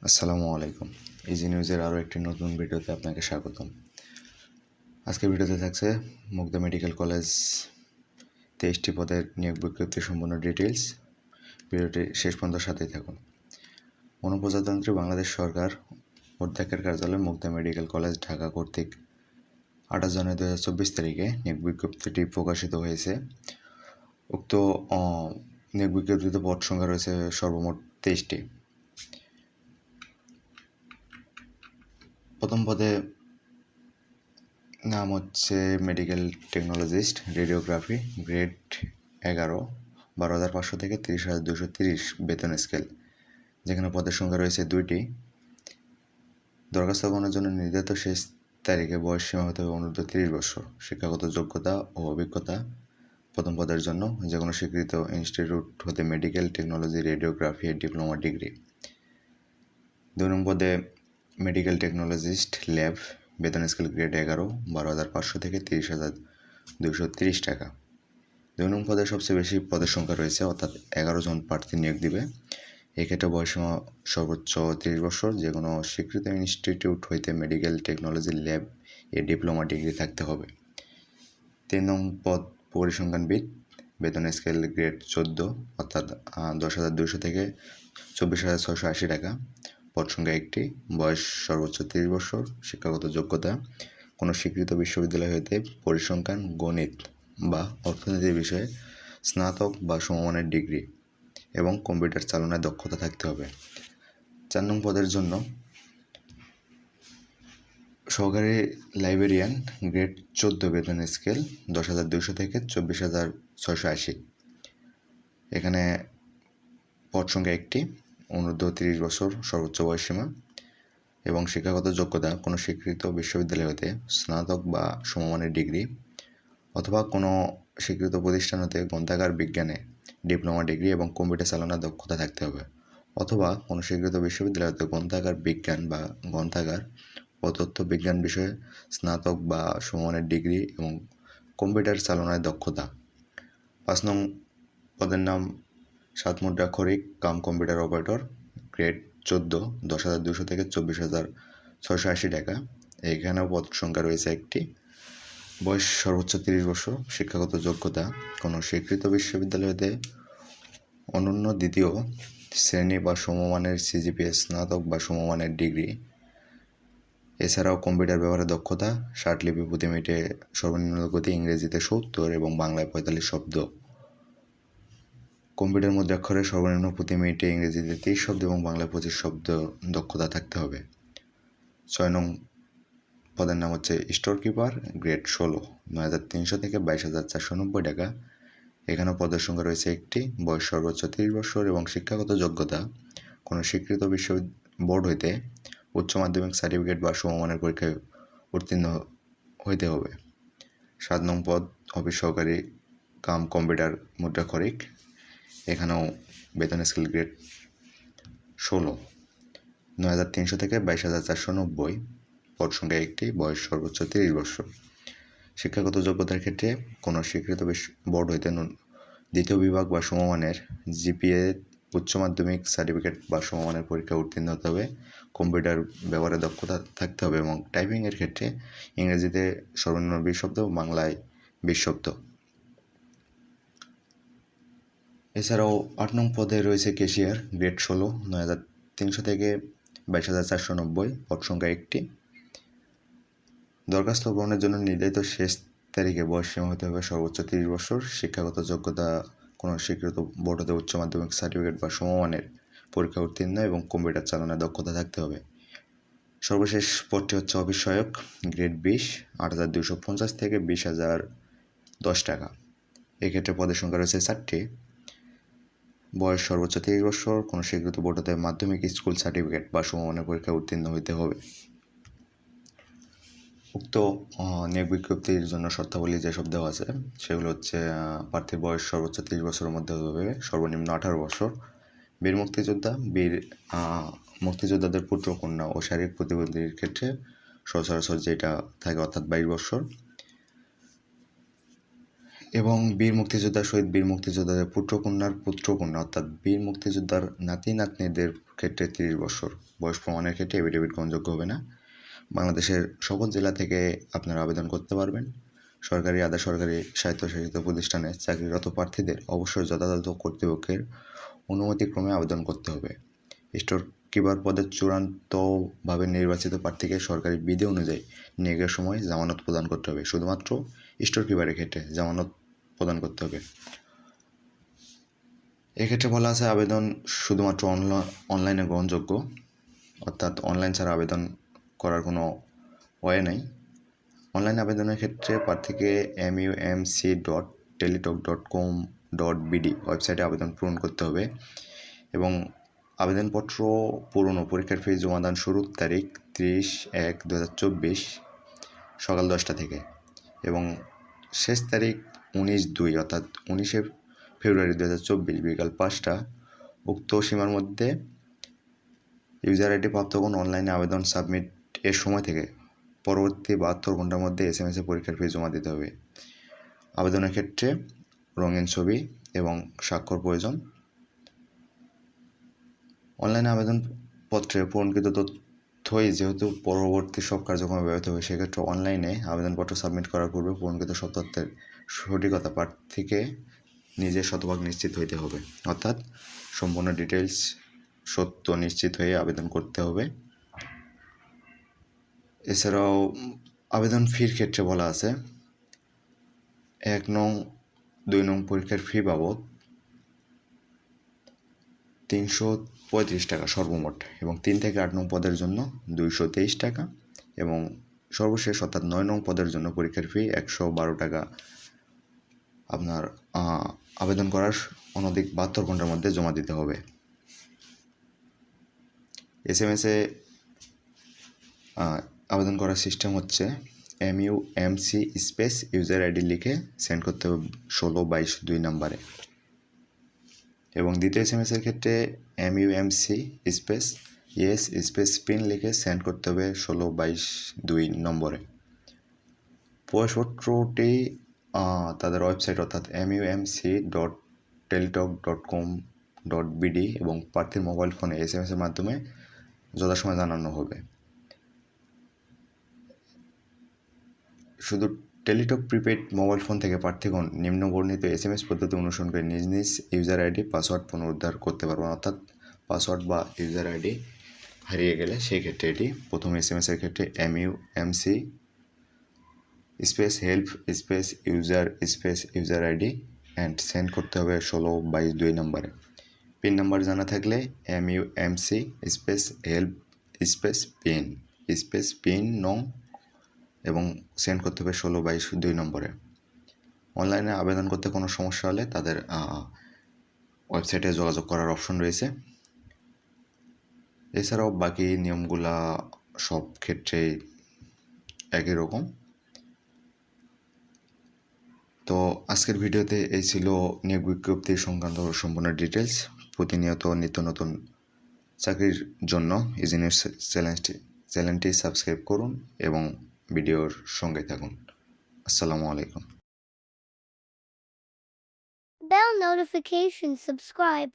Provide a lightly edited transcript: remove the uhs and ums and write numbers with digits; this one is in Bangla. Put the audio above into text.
আসসালামু আলাইকুম। ইজি নিউজের আরও একটি নতুন ভিডিওতে আপনাকে স্বাগতম। আজকের ভিডিওতে থাকছে মুগদা মেডিকেল কলেজ 23টি পদের নিয়োগ বিজ্ঞপ্তি সম্পূর্ণ ডিটেইলস। ভিডিওটি শেষ পর্যন্ত সাথেই থাকুন। গণপ্রজাতন্ত্রী বাংলাদেশ সরকার অধ্যক্ষের কার্যালয় মুগদা মেডিকেল কলেজ ঢাকা কর্তৃক 28 জানুয়ারি 2024 তারিখে নিয়োগ বিজ্ঞপ্তিটি প্রকাশিত হয়েছে। উক্ত নিয়োগ বিজ্ঞপ্তিতে পদ সংখ্যা রয়েছে সর্বমোট 23টি। প্রথম পদে নাম হচ্ছে মেডিকেল টেকনোলজিস্ট রেডিওগ্রাফি, গ্রেড 11, 12,500 থেকে 30,230 বেতন স্কেল, যেখানে পদের সংখ্যা রয়েছে 2টি। দরখাস্ত করার জন্য নির্ধারিত শেষ তারিখে বয়স সীমা হতে হবে অনূর্ধ্ব 30 বছর। শিক্ষাগত যোগ্যতা ও অভিজ্ঞতা প্রথম পদের জন্য যে কোনো স্বীকৃত ইনস্টিটিউট হতে মেডিকেল টেকনোলজি রেডিওগ্রাফি এর ডিপ্লোমা ডিগ্রি। 2 নং পদে মেডিকেল টেকনোলজিস্ট ল্যাব, বেতন স্কেল গ্রেড 11, 12,500 থেকে 30,230 টাকা। 2 নং পদে সবচেয়ে বেশি পদের সংখ্যা রয়েছে, অর্থাৎ 11 জন প্রার্থী নিয়োগ দিবে। এক্ষেত্রে বয়সীমা সর্বোচ্চ 30 বছর। যে কোনো স্বীকৃত ইনস্টিটিউট হইতে মেডিকেল টেকনোলজি ল্যাব এ ডিপ্লোমা ডিগ্রি থাকতে হবে। 3 নং পদ পরিসংখ্যানবিদ, বেতন স্কেল গ্রেড 14, অর্থাৎ 10,200 থেকে 24,680 টাকা। পদ সংখ্যা 1টি। বয়স সর্বোচ্চ 30 বছর। শিক্ষাগত যোগ্যতা কোনো স্বীকৃত বিশ্ববিদ্যালয় হইতে পরিসংখ্যান, গণিত বা অর্থনীতির বিষয়ে স্নাতক বা সমমানের ডিগ্রি এবং কম্পিউটার চালনায় দক্ষতা থাকতে হবে। 4 নং পদের জন্য সহকারী লাইব্রেরিয়ান, গ্রেড 14, বেতন স্কেল 10,200 থেকে 24,680। এখানে পদ সংখ্যা 1টি। অনূর্ধ্ব 30 বছর সর্বোচ্চ বয়সসীমা এবং শিক্ষাগত যোগ্যতা কোনো স্বীকৃত বিশ্ববিদ্যালয় হতে স্নাতক বা সমমানের ডিগ্রি অথবা কোনো স্বীকৃত প্রতিষ্ঠান হতে গ্রন্থাগার বিজ্ঞানে ডিপ্লোমা ডিগ্রি এবং কম্পিউটার চালানোর দক্ষতা থাকতে হবে, অথবা কোনো স্বীকৃত বিশ্ববিদ্যালয় হতে গ্রন্থাগার বিজ্ঞান বা গ্রন্থাগার ও তথ্য বিজ্ঞান বিষয়ে স্নাতক বা সমমানের ডিগ্রি এবং কম্পিউটার চালনায় দক্ষতা। 5 নং পদের নাম সাতমুদ্রা খরিক কাম কম্পিউটার অপারেটর, গ্রেড 14, 10,200 থেকে 24,680 টাকা। এখানেও পদ সংখ্যা রয়েছে 1টি। বয়স সর্বোচ্চ 30 বছর। শিক্ষাগত যোগ্যতা কোনো স্বীকৃত বিশ্ববিদ্যালয় হতে অনন্য দ্বিতীয় শ্রেণী বা সমমানের সিজিপিএ স্নাতক বা সমমানের ডিগ্রি। এছাড়াও কম্পিউটার ব্যবহারে দক্ষতা, ষাটলিপি প্রতি মিনিটে সর্বনিম্ন গতি ইংরেজিতে 70 এবং বাংলায় 45 শব্দ। কম্পিউটার মুদ্রাক্ষরে সর্বনিম্ন প্রতি মিনিটে ইংরেজিতে 30 শব্দ এবং বাংলায় 25 শব্দ দক্ষতা থাকতে হবে। 6 নং পদের নাম হচ্ছে স্টোর কিপার, গ্রেড 16, 9,300 থেকে 22,490 টাকা। এখানেও পদের সংখ্যা রয়েছে 1টি। বয়স সর্বোচ্চ 30 বছর এবং শিক্ষাগত যোগ্যতা কোনো স্বীকৃত বোর্ড হইতে উচ্চ মাধ্যমিক সার্টিফিকেট বা সমমানের পরীক্ষায় উত্তীর্ণ হইতে হবে। 7 নং পদ অফিস সহকারী কাম কম্পিউটার মুদ্রাক্ষরিক। এখানেও বেতন স্কেল গ্রেড 16, 9,300 থেকে 22,490। পদ সংখ্যা 1টি। বয়স সর্বোচ্চ 30 বছর। শিক্ষাগত যোগ্যতার ক্ষেত্রে কোনো স্বীকৃত বোর্ড হইতে দ্বিতীয় বিভাগ বা সমমানের জিপিএ, উচ্চ মাধ্যমিক সার্টিফিকেট বা সমমানের পরীক্ষা উত্তীর্ণ হতে হবে। কম্পিউটার ব্যবহারে দক্ষতা থাকতে হবে এবং টাইপিংয়ের ক্ষেত্রে ইংরেজিতে সর্বনিম্ন 20 শব্দ, বাংলায় 20 শব্দ। এছাড়াও 8 নং পদে রয়েছে ক্যাশিয়ার, গ্রেড 16, 9,300 থেকে 22,490। পদ সংখ্যা 1টি। দরখাস্ত গ্রহণের জন্য নির্ধারিত শেষ তারিখে বয়স সীমা হতে হবে সর্বোচ্চ 30 বছর। শিক্ষাগত যোগ্যতা কোনো স্বীকৃত বোর্ড হতে উচ্চ মাধ্যমিক সার্টিফিকেট বা সমমানের পরীক্ষা উত্তীর্ণ এবং কম্পিউটার চালানোর দক্ষতা থাকতে হবে। সর্বশেষ পদটি হচ্ছে অফিস সহায়ক, গ্রেড 20, 8,250 থেকে 20,010 টাকা। এক্ষেত্রে পদের সংখ্যা রয়েছে 4টি। বয়স সর্বোচ্চ 30 বছর। কোনো স্বীকৃত বোর্ড হতে মাধ্যমিক স্কুল সার্টিফিকেট বা সমমানের পরীক্ষা উত্তীর্ণ হইতে হবে। উক্ত নিয়োগ বিজ্ঞপ্তির জন্য শর্তাবলী যেসব দেওয়া আছে সেগুলো হচ্ছে প্রার্থীর বয়স সর্বোচ্চ 30 বছরের মধ্যে হবে, সর্বনিম্ন 18 বছর। বীর মুক্তিযোদ্ধাদের পুত্র কন্যা ও শারীরিক প্রতিবন্ধীর ক্ষেত্রে সচরাচর যেটা থাকে অর্থাৎ 22 বছর। এবং বীর মুক্তিযোদ্ধা শহীদ বীর মুক্তিযোদ্ধাদের পুত্রকন্যার পুত্রকন্যা অর্থাৎ বীর মুক্তিযোদ্ধার নাতি নাতনিদের ক্ষেত্রে 30 বছর বয়স প্রমাণের ক্ষেত্রে এফিডেভিট গ্রহণযোগ্য হবে না। বাংলাদেশের সকল জেলা থেকে আপনারা আবেদন করতে পারবেন। সরকারি আধা সরকারি স্বায়ত্তশাসিত প্রতিষ্ঠানে চাকরিরত প্রার্থীদের অবশ্যই যথাযথ কর্তৃপক্ষের অনুমতিক্রমে আবেদন করতে হবে। স্টোর কিপার পদে চূড়ান্তভাবে নির্বাচিত প্রার্থীকে সরকারি বিধি অনুযায়ী নিয়োগের সময় জামানত প্রদান করতে হবে। শুধুমাত্র স্টোর কিপারের ক্ষেত্রে জামানত প্রদান করতে হবে। এক্ষেত্রে বলা আছে আবেদন শুধুমাত্র অনলাইনে গ্রহণযোগ্য, অর্থাৎ অনলাইন ছাড়া আবেদন করার কোনো ওয়ে নেই। অনলাইন আবেদনের ক্ষেত্রে প্রার্থীকে mumc.teletalk.com.bd ওয়েবসাইটে আবেদন পূরণ করতে হবে এবং আবেদনপত্র পূরণ ও পরীক্ষার ফি জমাদান শুরুর তারিখ 30/1/2024 সকাল 10টা থেকে এবং শেষ তারিখ 19/2 অর্থাৎ 19শে ফেব্রুয়ারি 2024 বিকাল 5টা। উক্ত সীমার মধ্যে ইউজার আইডি প্রাপ্তগণ অনলাইনে আবেদন সাবমিট এর সময় থেকে পরবর্তী 72 ঘন্টার মধ্যে SMS-এ পরীক্ষার ফি জমা দিতে হবে। আবেদনের ক্ষেত্রে রঙিন ছবি এবং স্বাক্ষর প্রয়োজন। অনলাইনে আবেদনপত্রে পূরণকৃত তথ্যই যেহেতু পরবর্তী সব কার্যক্রমে ব্যবহৃত হবে, সেক্ষেত্রে অনলাইনে আবেদনপত্র সাবমিট করার পূর্বে পূরণকৃত সব তথ্যের সঠিকতা প্রার্থীকে নিজের শতভাগ নিশ্চিত হইতে হবে, অর্থাৎ সম্পূর্ণ ডিটেলস সত্য নিশ্চিত হয়ে আবেদন করতে হবে। এছাড়াও আবেদন ফির ক্ষেত্রে বলা আছে 1 নং 2 নং পরীক্ষার ফি বাবদ 335 টাকা সর্বমোট এবং 3 থেকে 8 নং পদের জন্য 223 টাকা এবং সর্বশেষ অর্থাৎ 9 নং পদের জন্য পরীক্ষার ফি 112 টাকা আপনার আবেদন করার অনধিক 72 ঘন্টার মধ্যে জমা দিতে হবে। SMS-এ আবেদন করার সিস্টেম হচ্ছে MUMC স্পেস ইউজার আইডি লিখে সেন্ড করতে হবে 1622 নাম্বারে এবং দ্বিতীয় SMS-এর ক্ষেত্রে MUMC space yes space pin লিখে সেন্ড করতে হবে 1622 নম্বরে। প্রবেশপত্রটি তাদের ওয়েবসাইট অর্থাৎ mumc.teletalk.com.bd এবং প্রার্থীর মোবাইল ফোনে SMS-এর মাধ্যমে যথাসময়ে জানানো হবে। শুধু টেলিটক প্রিপেড মোবাইল ফোন থেকে প্রার্থীগণ নিম্নবর্ণিত SMS পদ্ধতি অনুসরণ করে নিজ নিজ ইউজার আইডি পাসওয়ার্ড পুনরুদ্ধার করতে পারবেন, অর্থাৎ পাসওয়ার্ড বা ইউজার আইডি হারিয়ে গেলে সেই ক্ষেত্রে এটি প্রথম SMS-এর ক্ষেত্রে MUMC space help space user ID and send করতে হবে 1622 নম্বরে। পিন নাম্বার জানা থাকলে MUMC space help space pin নং এবং সেন্ড করতে হবে 1622 নম্বরে। অনলাইনে আবেদন করতে কোনো সমস্যা হলে তাদের ওয়েবসাইটে যোগাযোগ করার অপশন রয়েছে। এছাড়াও বাকি নিয়মগুলা সব ক্ষেত্রেই একই রকম। তো আজকের ভিডিওতে এই ছিল নিয়োগ বিজ্ঞপ্তি সংক্রান্ত সম্পূর্ণ ডিটেলস। প্রতিনিয়ত নিত্য নতুন চাকরির জন্য ইজি নিউজ চ্যানেলটি সাবস্ক্রাইব করুন এবং ভিডিওর সঙ্গে থাকুন। আসসালামু আলাইকুম। Bell notification subscribe.